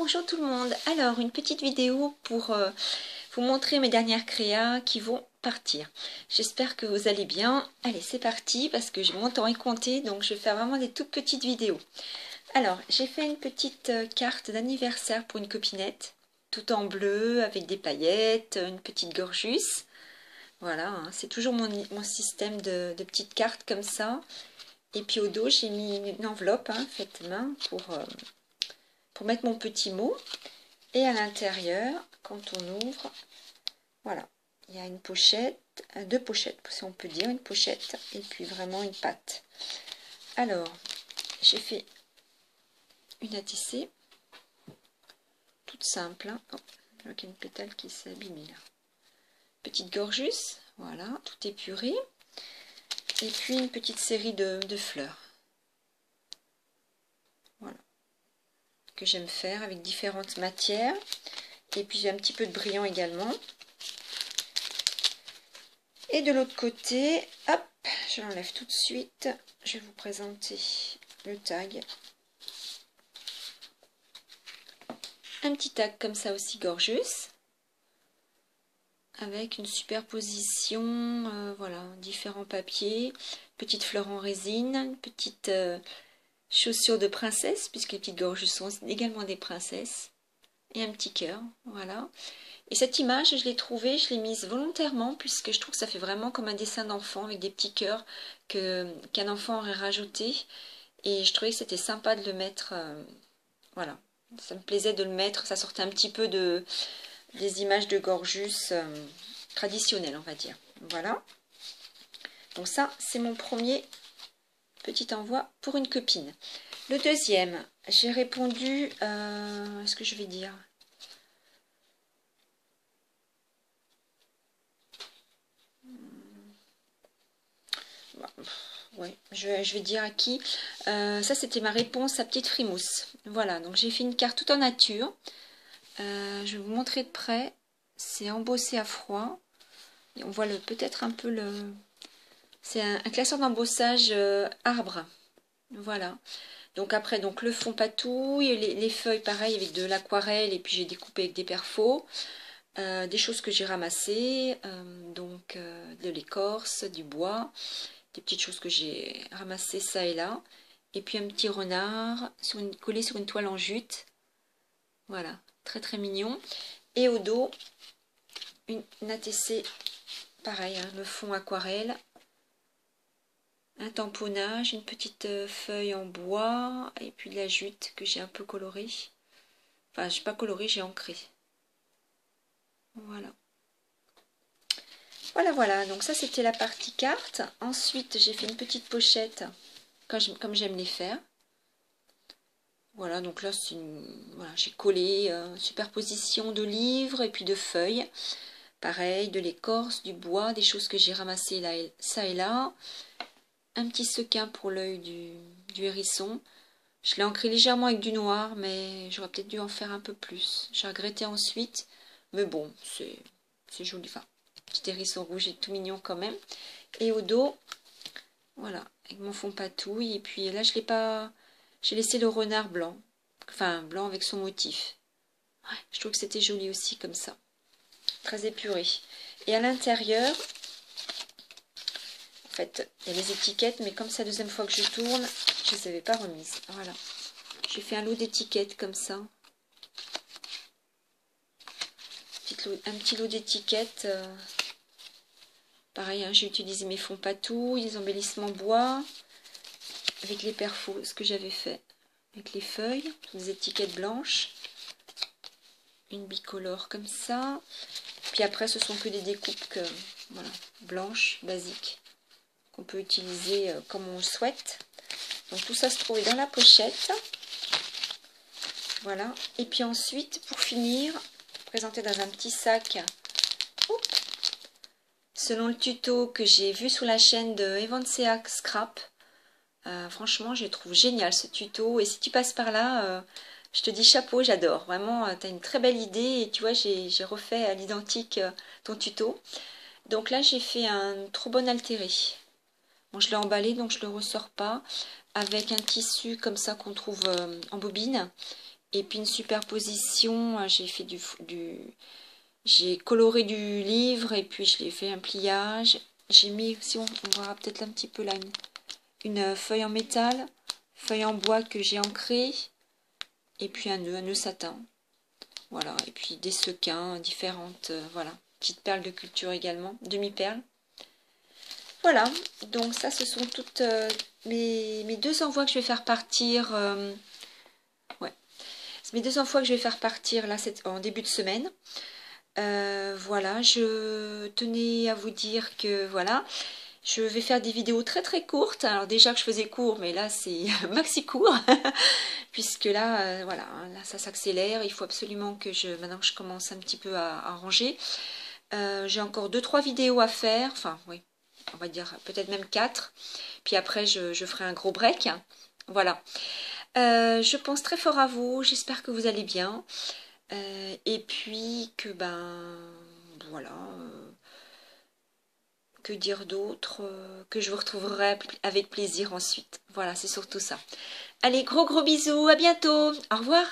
bonjour tout le monde. Alors, une petite vidéo pour vous montrer mes dernières créas qui vont partir. J'espère que vous allez bien. Allez, c'est parti parce que mon temps est compté, donc je vais faire vraiment des toutes petites vidéos. Alors, j'ai fait une petite carte d'anniversaire pour une copinette, tout en bleu, avec des paillettes, une petite gorgeus. Voilà, hein, c'est toujours mon système de petites cartes comme ça. Et puis au dos, j'ai mis une enveloppe faite main pour mettre mon petit mot. Et à l'intérieur, quand on ouvre, voilà, il y a une pochette, deux pochettes, si on peut dire, une pochette et puis vraiment une patte. Alors, j'ai fait une ATC, toute simple. Hein. Oh, je vois qu'il y a une pétale qui s'est abîmée là. Petite gorgeus, voilà, tout épuré. Et puis une petite série de fleurs. Voilà. Que j'aime faire avec différentes matières. Et puis j'ai un petit peu de brillant également. Et de l'autre côté, hop, je l'enlève tout de suite. Je vais vous présenter le tag. Un petit tag comme ça aussi gorgeous. Avec une superposition, voilà, différents papiers. Petite fleur en résine, une petite chaussure de princesse, puisque les petites gorges sont également des princesses. Et un petit cœur, voilà. Et cette image, je l'ai trouvée, je l'ai mise volontairement, puisque je trouve que ça fait vraiment comme un dessin d'enfant, avec des petits cœurs qu'un enfant aurait rajouté. Et je trouvais que c'était sympa de le mettre, voilà. Ça me plaisait de le mettre, ça sortait un petit peu des images de gorgeus traditionnelles, on va dire. Voilà. Donc ça, c'est mon premier petit envoi pour une copine. Le deuxième, j'ai répondu, est-ce que je vais dire ouais, je vais dire à qui. Ça, c'était ma réponse à Petite Frimousse. Voilà, donc j'ai fait une carte tout en nature. Je vais vous montrer de près. C'est embossé à froid. Et on voit peut-être un peu le... C'est un classeur d'embossage arbre. Voilà. Donc après, donc le fond patouille, les feuilles pareil avec de l'aquarelle et puis j'ai découpé avec des perfos. Des choses que j'ai ramassées, donc de l'écorce, du bois, des petites choses que j'ai ramassées ça et là. Et puis un petit renard collé sur une toile en jute. Voilà, très très mignon. Et au dos, une ATC, pareil, hein, le fond aquarelle. Un tamponnage, une petite feuille en bois et puis de la jute que j'ai un peu colorée. Enfin, je n'ai pas coloré, j'ai ancré. Voilà. Voilà, donc ça c'était la partie carte. Ensuite, j'ai fait une petite pochette comme j'aime les faire. Voilà, donc là, voilà, j'ai collé superposition de livres et puis de feuilles. Pareil, de l'écorce, du bois, des choses que j'ai ramassées là ça et là. Un petit sequin pour l'œil du hérisson. Je l'ai ancré légèrement avec du noir, mais j'aurais peut-être dû en faire un peu plus. J'ai regretté ensuite, mais bon, c'est joli. Enfin, petit hérisson rouge et tout mignon quand même. Et au dos, voilà, avec mon fond patouille. Et puis là, je l'ai pas... J'ai laissé le renard blanc. Enfin, blanc avec son motif. Ouais, je trouve que c'était joli aussi comme ça. Très épuré. Et à l'intérieur... En fait, il y a les étiquettes, mais comme c'est la deuxième fois que je tourne, je ne les avais pas remises. Voilà. J'ai fait un lot d'étiquettes comme ça. Un petit lot d'étiquettes. Pareil, hein, j'ai utilisé mes fonds patouille, les embellissements bois, avec les perfos, ce que j'avais fait. Avec les feuilles, des étiquettes blanches. Une bicolore comme ça. Puis après, ce sont que des découpes voilà, blanches, basiques. Qu'on peut utiliser comme on le souhaite. Donc tout ça se trouvait dans la pochette. Voilà. Et puis ensuite, pour finir, présenté dans un petit sac. Oups, selon le tuto que j'ai vu sur la chaîne de Evansea Scrap. Franchement, je trouve génial ce tuto. Et si tu passes par là, je te dis chapeau, j'adore. Vraiment, tu as une très belle idée. Et tu vois, j'ai refait à l'identique ton tuto. Donc là, j'ai fait un trop bon altéré. Bon, je l'ai emballé, donc je ne le ressors pas. Avec un tissu comme ça qu'on trouve en bobine. Et puis une superposition, j'ai coloré du livre et puis je l'ai fait un pliage. J'ai mis aussi, on verra peut-être un petit peu là, une feuille en métal, feuille en bois que j'ai ancrée, et puis un nœud satin. Voilà, et puis des sequins différentes, voilà. Petites perles de culture également, demi-perles. Voilà, donc ça ce sont toutes mes deux envois que je vais faire partir. Ouais, c'est mes deux envois que je vais faire partir là en début de semaine. Voilà, je tenais à vous dire que voilà, je vais faire des vidéos très très courtes. Alors déjà que je faisais court, mais là c'est maxi court. Puisque là, voilà, là ça s'accélère. Il faut absolument que maintenant que je commence un petit peu à ranger. J'ai encore 2-3 vidéos à faire. Enfin, oui, on va dire peut-être même 4. Puis après, je ferai un gros break. Voilà. Je pense très fort à vous. J'espère que vous allez bien. Et puis que, voilà. Que dire d'autre, que je vous retrouverai avec plaisir ensuite. Voilà, c'est surtout ça. Allez, gros bisous, à bientôt. Au revoir.